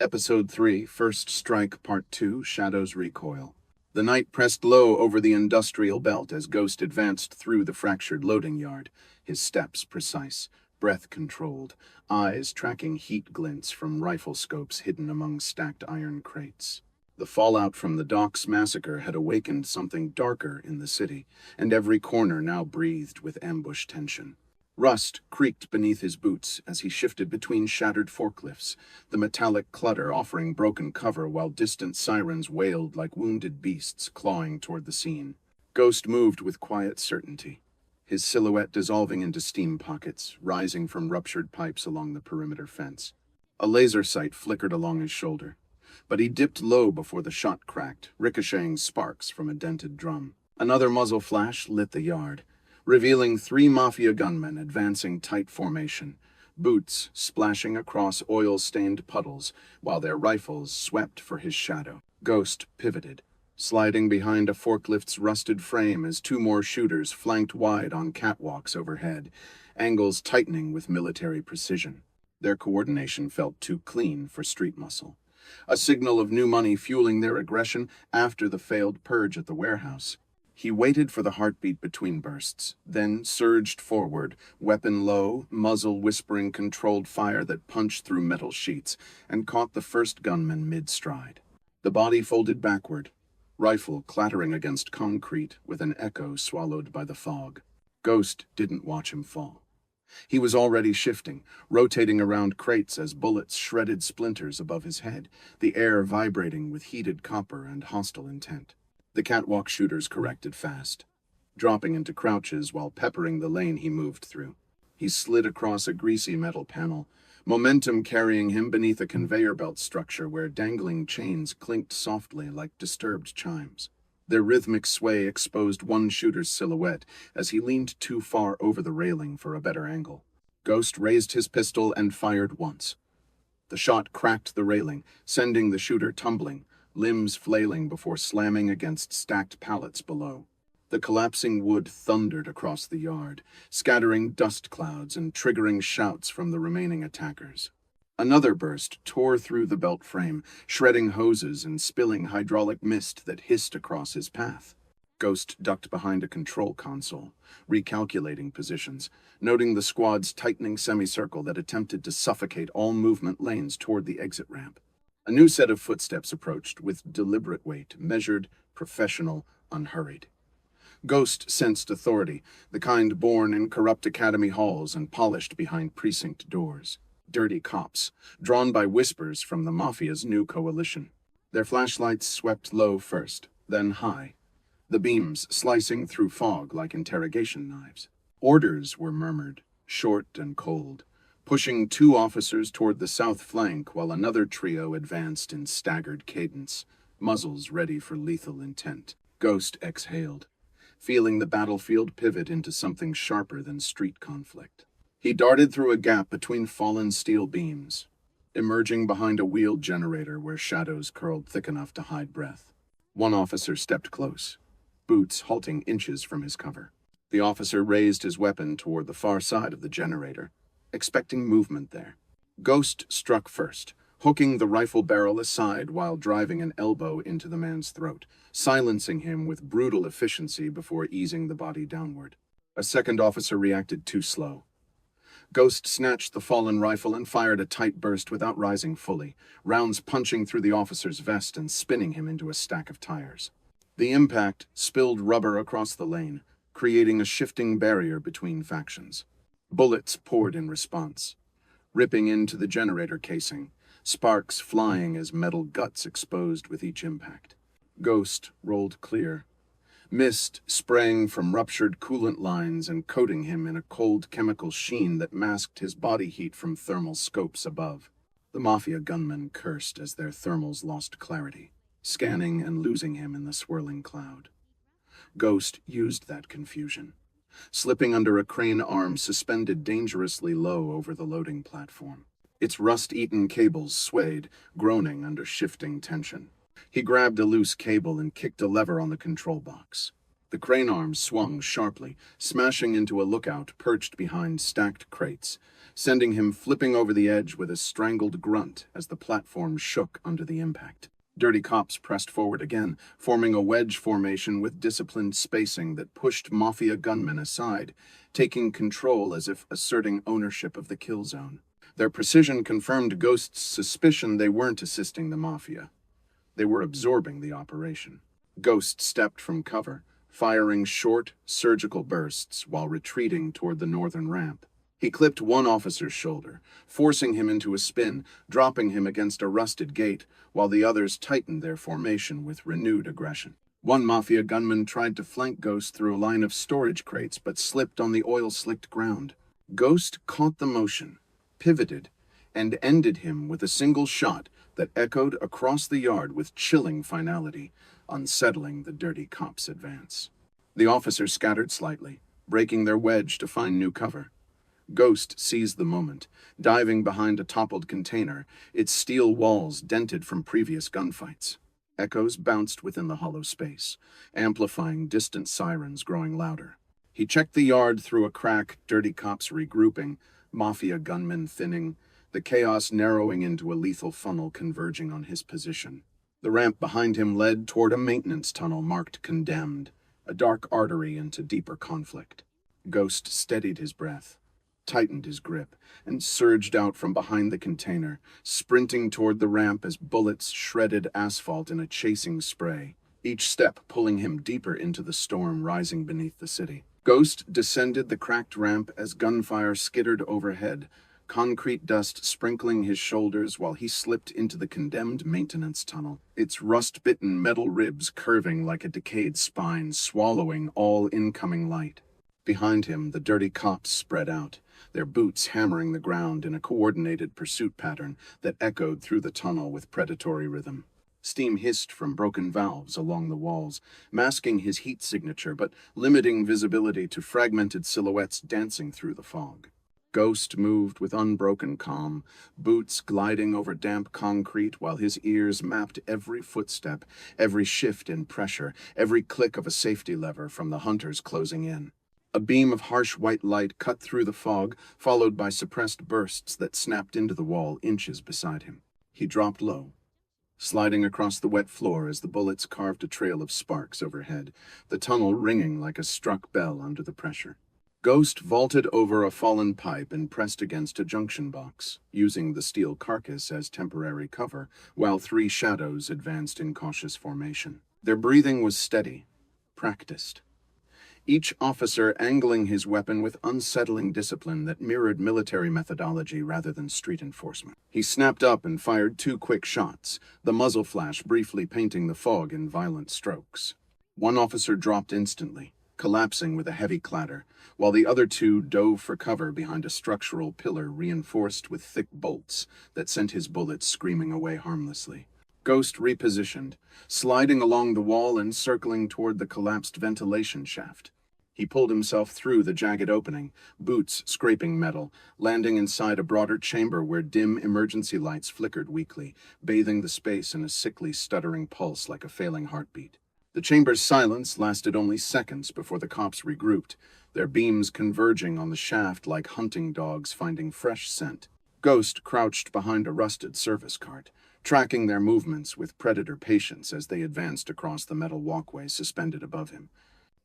Episode 3, First Strike Part 2, Shadow's Recoil. The night pressed low over the industrial belt as Ghost advanced through the fractured loading yard, his steps precise, breath controlled, eyes tracking heat glints from rifle scopes hidden among stacked iron crates. The fallout from the docks massacre had awakened something darker in the city, and every corner now breathed with ambush tension. Rust creaked beneath his boots as he shifted between shattered forklifts, the metallic clutter offering broken cover while distant sirens wailed like wounded beasts clawing toward the scene. Ghost moved with quiet certainty, his silhouette dissolving into steam pockets, rising from ruptured pipes along the perimeter fence. A laser sight flickered along his shoulder, but he dipped low before the shot cracked, ricocheting sparks from a dented drum. Another muzzle flash lit the yard, revealing three mafia gunmen advancing tight formation, boots splashing across oil-stained puddles while their rifles swept for his shadow. Ghost pivoted, sliding behind a forklift's rusted frame as two more shooters flanked wide on catwalks overhead, angles tightening with military precision. Their coordination felt too clean for street muscle, a signal of new money fueling their aggression after the failed purge at the warehouse. He waited for the heartbeat between bursts, then surged forward, weapon low, muzzle whispering controlled fire that punched through metal sheets, and caught the first gunman mid-stride. The body folded backward, rifle clattering against concrete with an echo swallowed by the fog. Ghost didn't watch him fall. He was already shifting, rotating around crates as bullets shredded splinters above his head, the air vibrating with heated copper and hostile intent. The catwalk shooters corrected fast, dropping into crouches while peppering the lane he moved through. He slid across a greasy metal panel, momentum carrying him beneath a conveyor belt structure where dangling chains clinked softly like disturbed chimes. Their rhythmic sway exposed one shooter's silhouette as he leaned too far over the railing for a better angle. Ghost raised his pistol and fired once. The shot cracked the railing, sending the shooter tumbling, limbs flailing before slamming against stacked pallets below. The collapsing wood thundered across the yard, scattering dust clouds and triggering shouts from the remaining attackers. Another burst tore through the belt frame, shredding hoses and spilling hydraulic mist that hissed across his path. Ghost ducked behind a control console, recalculating positions, noting the squad's tightening semicircle that attempted to suffocate all movement lanes toward the exit ramp. A new set of footsteps approached with deliberate weight, measured, professional, unhurried. Ghost sensed authority, the kind born in corrupt academy halls and polished behind precinct doors. Dirty cops, drawn by whispers from the mafia's new coalition. Their flashlights swept low first, then high, the beams slicing through fog like interrogation knives. Orders were murmured, short and cold, pushing two officers toward the south flank while another trio advanced in staggered cadence, muzzles ready for lethal intent. Ghost exhaled, feeling the battlefield pivot into something sharper than street conflict. He darted through a gap between fallen steel beams, emerging behind a wheeled generator where shadows curled thick enough to hide breath. One officer stepped close, boots halting inches from his cover. The officer raised his weapon toward the far side of the generator, expecting movement there. Ghost struck first, hooking the rifle barrel aside while driving an elbow into the man's throat, silencing him with brutal efficiency before easing the body downward. A second officer reacted too slow. Ghost snatched the fallen rifle and fired a tight burst without rising fully, rounds punching through the officer's vest and spinning him into a stack of tires. The impact spilled rubber across the lane, creating a shifting barrier between factions. Bullets poured in response, ripping into the generator casing, sparks flying as metal guts exposed with each impact. Ghost rolled clear, mist spraying from ruptured coolant lines and coating him in a cold chemical sheen that masked his body heat from thermal scopes above. The mafia gunmen cursed as their thermals lost clarity, scanning and losing him in the swirling cloud. Ghost used that confusion, slipping under a crane arm suspended dangerously low over the loading platform. Its rust-eaten cables swayed, groaning under shifting tension. He grabbed a loose cable and kicked a lever on the control box. The crane arm swung sharply, smashing into a lookout perched behind stacked crates, sending him flipping over the edge with a strangled grunt as the platform shook under the impact. Dirty cops pressed forward again, forming a wedge formation with disciplined spacing that pushed mafia gunmen aside, taking control as if asserting ownership of the kill zone. Their precision confirmed Ghost's suspicion they weren't assisting the mafia. They were absorbing the operation. Ghost stepped from cover, firing short, surgical bursts while retreating toward the northern ramp. He clipped one officer's shoulder, forcing him into a spin, dropping him against a rusted gate, while the others tightened their formation with renewed aggression. One mafia gunman tried to flank Ghost through a line of storage crates but slipped on the oil-slicked ground. Ghost caught the motion, pivoted, and ended him with a single shot that echoed across the yard with chilling finality, unsettling the dirty cop's advance. The officers scattered slightly, breaking their wedge to find new cover. Ghost seized the moment, diving behind a toppled container, its steel walls dented from previous gunfights. Echoes bounced within the hollow space, amplifying distant sirens growing louder. He checked the yard through a crack, dirty cops regrouping, mafia gunmen thinning, the chaos narrowing into a lethal funnel converging on his position. The ramp behind him led toward a maintenance tunnel marked condemned, a dark artery into deeper conflict. Ghost steadied his breath, tightened his grip, and surged out from behind the container, sprinting toward the ramp as bullets shredded asphalt in a chasing spray, each step pulling him deeper into the storm rising beneath the city. Ghost descended the cracked ramp as gunfire skittered overhead, concrete dust sprinkling his shoulders while he slipped into the condemned maintenance tunnel, its rust-bitten metal ribs curving like a decayed spine, swallowing all incoming light. Behind him, the dirty cops spread out, their boots hammering the ground in a coordinated pursuit pattern that echoed through the tunnel with predatory rhythm. Steam hissed from broken valves along the walls, masking his heat signature but limiting visibility to fragmented silhouettes dancing through the fog. Ghost moved with unbroken calm, boots gliding over damp concrete while his ears mapped every footstep, every shift in pressure, every click of a safety lever from the hunters closing in. A beam of harsh white light cut through the fog, followed by suppressed bursts that snapped into the wall inches beside him. He dropped low, sliding across the wet floor as the bullets carved a trail of sparks overhead, the tunnel ringing like a struck bell under the pressure. Ghost vaulted over a fallen pipe and pressed against a junction box, using the steel carcass as temporary cover, while three shadows advanced in cautious formation. Their breathing was steady, practiced, each officer angling his weapon with unsettling discipline that mirrored military methodology rather than street enforcement. He snapped up and fired two quick shots, the muzzle flash briefly painting the fog in violent strokes. One officer dropped instantly, collapsing with a heavy clatter, while the other two dove for cover behind a structural pillar reinforced with thick bolts that sent his bullets screaming away harmlessly. Ghost repositioned, sliding along the wall and circling toward the collapsed ventilation shaft. He pulled himself through the jagged opening, boots scraping metal, landing inside a broader chamber where dim emergency lights flickered weakly, bathing the space in a sickly, stuttering pulse like a failing heartbeat. The chamber's silence lasted only seconds before the cops regrouped, their beams converging on the shaft like hunting dogs finding fresh scent. Ghost crouched behind a rusted service cart, tracking their movements with predator patience as they advanced across the metal walkway suspended above him.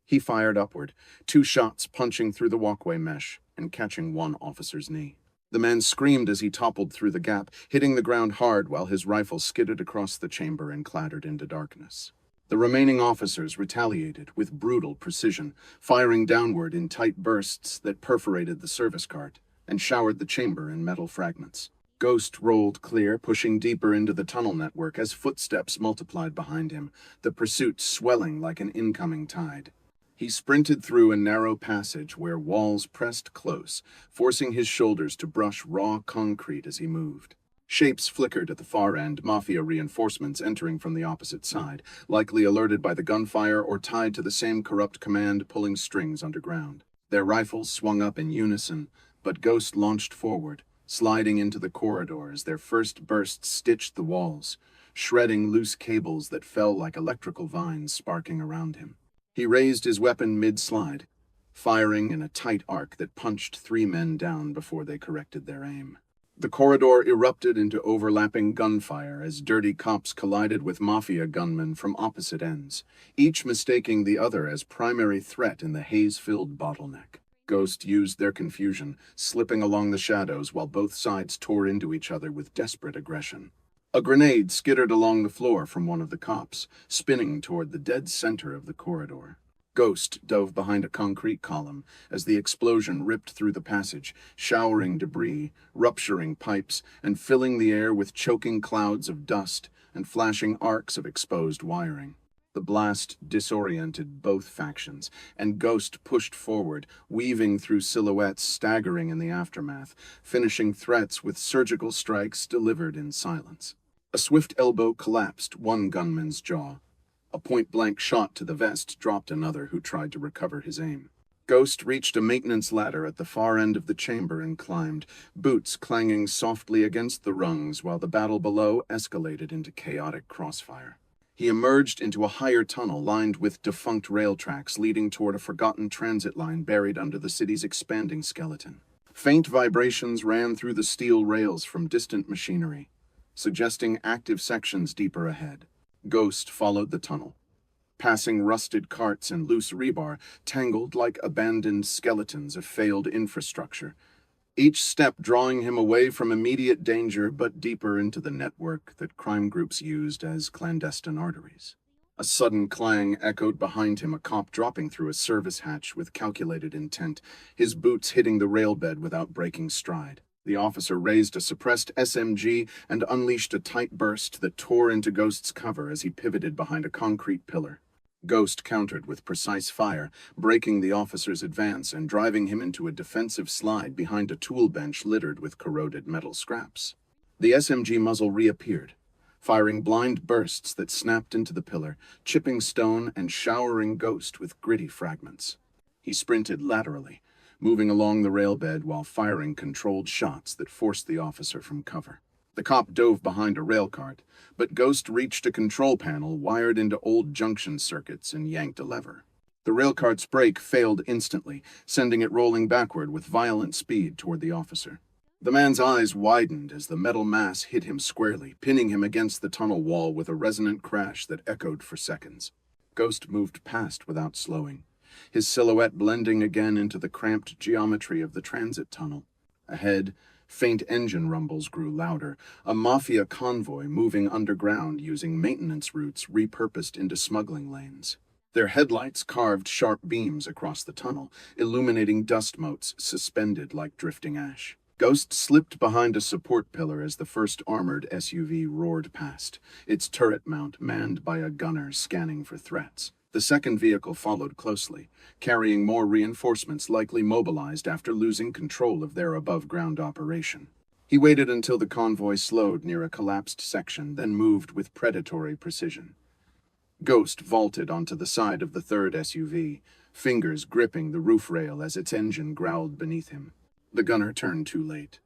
He fired upward, two shots punching through the walkway mesh and catching one officer's knee. The man screamed as he toppled through the gap, hitting the ground hard while his rifle skidded across the chamber and clattered into darkness. The remaining officers retaliated with brutal precision, firing downward in tight bursts that perforated the service cart and showered the chamber in metal fragments. Ghost rolled clear, pushing deeper into the tunnel network as footsteps multiplied behind him, the pursuit swelling like an incoming tide. He sprinted through a narrow passage where walls pressed close, forcing his shoulders to brush raw concrete as he moved. Shapes flickered at the far end, mafia reinforcements entering from the opposite side, likely alerted by the gunfire or tied to the same corrupt command pulling strings underground. Their rifles swung up in unison, but Ghost launched forward, sliding into the corridor as their first burst stitched the walls, shredding loose cables that fell like electrical vines sparking around him. He raised his weapon mid-slide, firing in a tight arc that punched 3 men down before they corrected their aim. The corridor erupted into overlapping gunfire as dirty cops collided with mafia gunmen from opposite ends, each mistaking the other as primary threat in the haze-filled bottleneck. Ghost used their confusion, slipping along the shadows while both sides tore into each other with desperate aggression. A grenade skittered along the floor from one of the cops, spinning toward the dead center of the corridor. Ghost dove behind a concrete column as the explosion ripped through the passage, showering debris, rupturing pipes, and filling the air with choking clouds of dust and flashing arcs of exposed wiring. The blast disoriented both factions, and Ghost pushed forward, weaving through silhouettes staggering in the aftermath, finishing threats with surgical strikes delivered in silence. A swift elbow collapsed one gunman's jaw. A point-blank shot to the vest dropped another who tried to recover his aim. Ghost reached a maintenance ladder at the far end of the chamber and climbed, boots clanging softly against the rungs while the battle below escalated into chaotic crossfire. He emerged into a higher tunnel lined with defunct rail tracks leading toward a forgotten transit line buried under the city's expanding skeleton. Faint vibrations ran through the steel rails from distant machinery, suggesting active sections deeper ahead. Ghost followed the tunnel, passing rusted carts and loose rebar tangled like abandoned skeletons of failed infrastructure, each step drawing him away from immediate danger but deeper into the network that crime groups used as clandestine arteries. A sudden clang echoed behind him, a cop dropping through a service hatch with calculated intent, his boots hitting the rail bed without breaking stride. The officer raised a suppressed SMG and unleashed a tight burst that tore into Ghost's cover as he pivoted behind a concrete pillar. Ghost countered with precise fire, breaking the officer's advance and driving him into a defensive slide behind a tool bench littered with corroded metal scraps. The SMG muzzle reappeared, firing blind bursts that snapped into the pillar, chipping stone and showering Ghost with gritty fragments. He sprinted laterally, moving along the rail bed while firing controlled shots that forced the officer from cover. The cop dove behind a rail cart, but Ghost reached a control panel wired into old junction circuits and yanked a lever. The rail cart's brake failed instantly, sending it rolling backward with violent speed toward the officer. The man's eyes widened as the metal mass hit him squarely, pinning him against the tunnel wall with a resonant crash that echoed for seconds. Ghost moved past without slowing, his silhouette blending again into the cramped geometry of the transit tunnel. Ahead, faint engine rumbles grew louder, a mafia convoy moving underground using maintenance routes repurposed into smuggling lanes. Their headlights carved sharp beams across the tunnel, illuminating dust motes suspended like drifting ash. Ghost slipped behind a support pillar as the first armored SUV roared past, its turret mount manned by a gunner scanning for threats. The second vehicle followed closely, carrying more reinforcements likely mobilized after losing control of their above-ground operation. He waited until the convoy slowed near a collapsed section, then moved with predatory precision. Ghost vaulted onto the side of the third SUV, fingers gripping the roof rail as its engine growled beneath him. The gunner turned too late.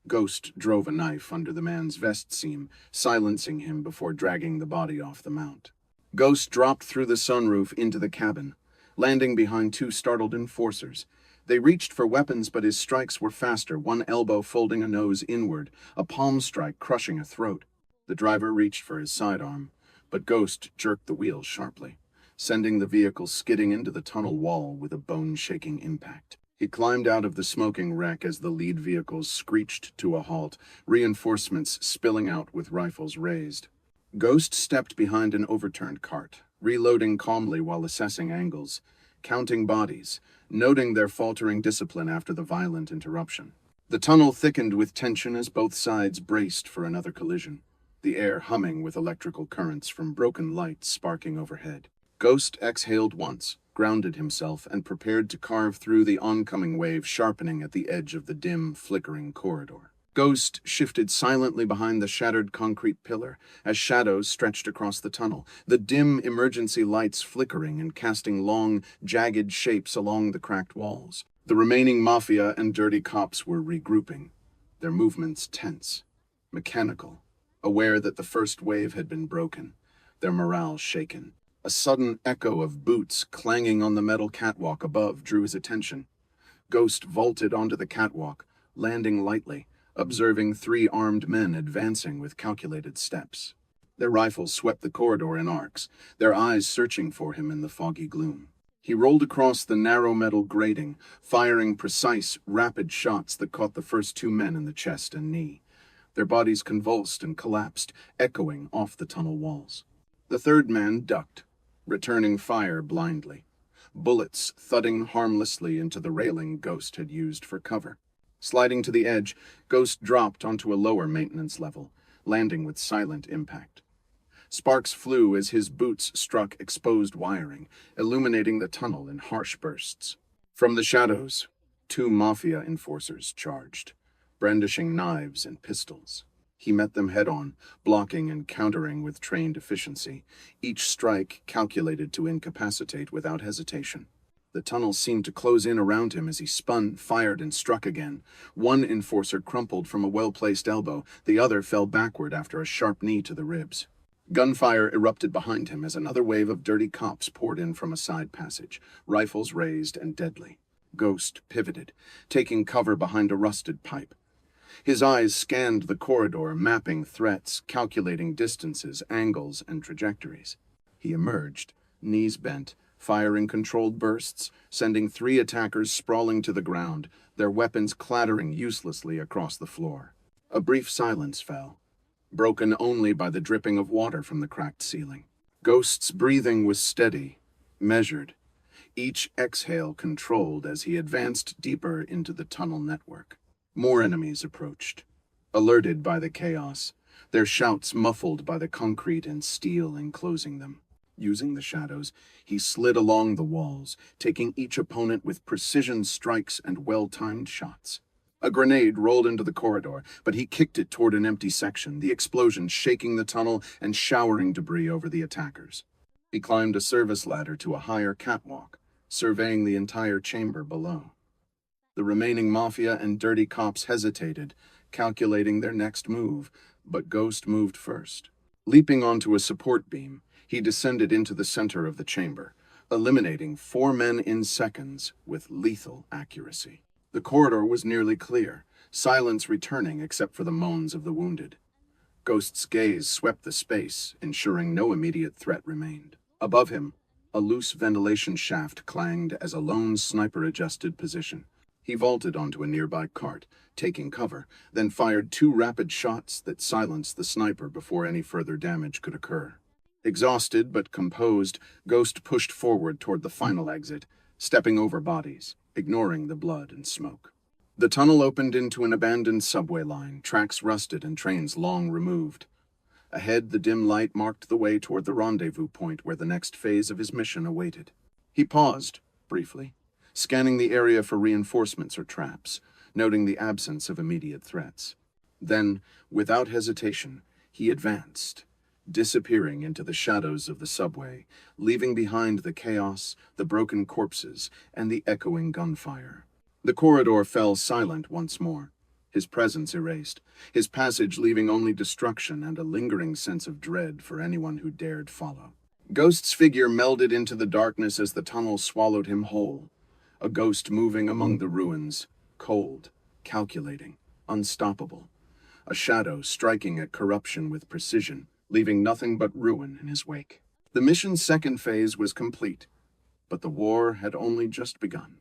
Ghost drove a knife under the man's vest seam, silencing him before dragging the body off the mount. Ghost dropped through the sunroof into the cabin, landing behind 2 startled enforcers. They reached for weapons, but his strikes were faster, one elbow folding a nose inward, a palm strike crushing a throat. The driver reached for his sidearm, but Ghost jerked the wheel sharply, sending the vehicle skidding into the tunnel wall with a bone-shaking impact. He climbed out of the smoking wreck as the lead vehicles screeched to a halt, reinforcements spilling out with rifles raised. Ghost stepped behind an overturned cart, reloading calmly while assessing angles, counting bodies, noting their faltering discipline after the violent interruption. The tunnel thickened with tension as both sides braced for another collision, the air humming with electrical currents from broken lights sparking overhead. Ghost exhaled once, grounded himself, and prepared to carve through the oncoming wave sharpening at the edge of the dim, flickering corridor. Ghost shifted silently behind the shattered concrete pillar as shadows stretched across the tunnel, the dim emergency lights flickering and casting long, jagged shapes along the cracked walls. The remaining mafia and dirty cops were regrouping, their movements tense, mechanical, aware that the first wave had been broken, their morale shaken. A sudden echo of boots clanging on the metal catwalk above drew his attention. Ghost vaulted onto the catwalk, landing lightly, observing three armed men advancing with calculated steps. Their rifles swept the corridor in arcs, their eyes searching for him in the foggy gloom. He rolled across the narrow metal grating, firing precise, rapid shots that caught the first two men in the chest and knee. Their bodies convulsed and collapsed, echoing off the tunnel walls. The third man ducked, returning fire blindly, bullets thudding harmlessly into the railing Ghost had used for cover. Sliding to the edge, Ghost dropped onto a lower maintenance level, landing with silent impact. Sparks flew as his boots struck exposed wiring, illuminating the tunnel in harsh bursts. From the shadows, two mafia enforcers charged, brandishing knives and pistols. He met them head-on, blocking and countering with trained efficiency, each strike calculated to incapacitate without hesitation. The tunnel seemed to close in around him as he spun, fired, and struck again. One enforcer crumpled from a well-placed elbow, the other fell backward after a sharp knee to the ribs. Gunfire erupted behind him as another wave of dirty cops poured in from a side passage, rifles raised and deadly. Ghost pivoted, taking cover behind a rusted pipe. His eyes scanned the corridor, mapping threats, calculating distances, angles, and trajectories. He emerged, knees bent, firing controlled bursts, sending three attackers sprawling to the ground, their weapons clattering uselessly across the floor. A brief silence fell, broken only by the dripping of water from the cracked ceiling. Ghost's breathing was steady, measured, each exhale controlled as he advanced deeper into the tunnel network. More enemies approached, alerted by the chaos, their shouts muffled by the concrete and steel enclosing them. Using the shadows, he slid along the walls, taking each opponent with precision strikes and well-timed shots. A grenade rolled into the corridor, but he kicked it toward an empty section, the explosion shaking the tunnel and showering debris over the attackers. He climbed a service ladder to a higher catwalk, surveying the entire chamber below. The remaining mafia and dirty cops hesitated, calculating their next move, but Ghost moved first. Leaping onto a support beam, he descended into the center of the chamber, eliminating 4 men in seconds with lethal accuracy. The corridor was nearly clear, silence returning except for the moans of the wounded. Ghost's gaze swept the space, ensuring no immediate threat remained. Above him, a loose ventilation shaft clanged as a lone sniper adjusted position. He vaulted onto a nearby cart, taking cover, then fired 2 rapid shots that silenced the sniper before any further damage could occur. Exhausted but composed, Ghost pushed forward toward the final exit, stepping over bodies, ignoring the blood and smoke. The tunnel opened into an abandoned subway line, tracks rusted and trains long removed. Ahead, the dim light marked the way toward the rendezvous point where the next phase of his mission awaited. He paused, briefly, scanning the area for reinforcements or traps, noting the absence of immediate threats. Then, without hesitation, he advanced, disappearing into the shadows of the subway, leaving behind the chaos, the broken corpses, and the echoing gunfire. The corridor fell silent once more, his presence erased, his passage leaving only destruction and a lingering sense of dread for anyone who dared follow. Ghost's figure melded into the darkness as the tunnel swallowed him whole, a ghost moving among the ruins, cold, calculating, unstoppable, a shadow striking at corruption with precision, leaving nothing but ruin in his wake. The mission's second phase was complete, but the war had only just begun.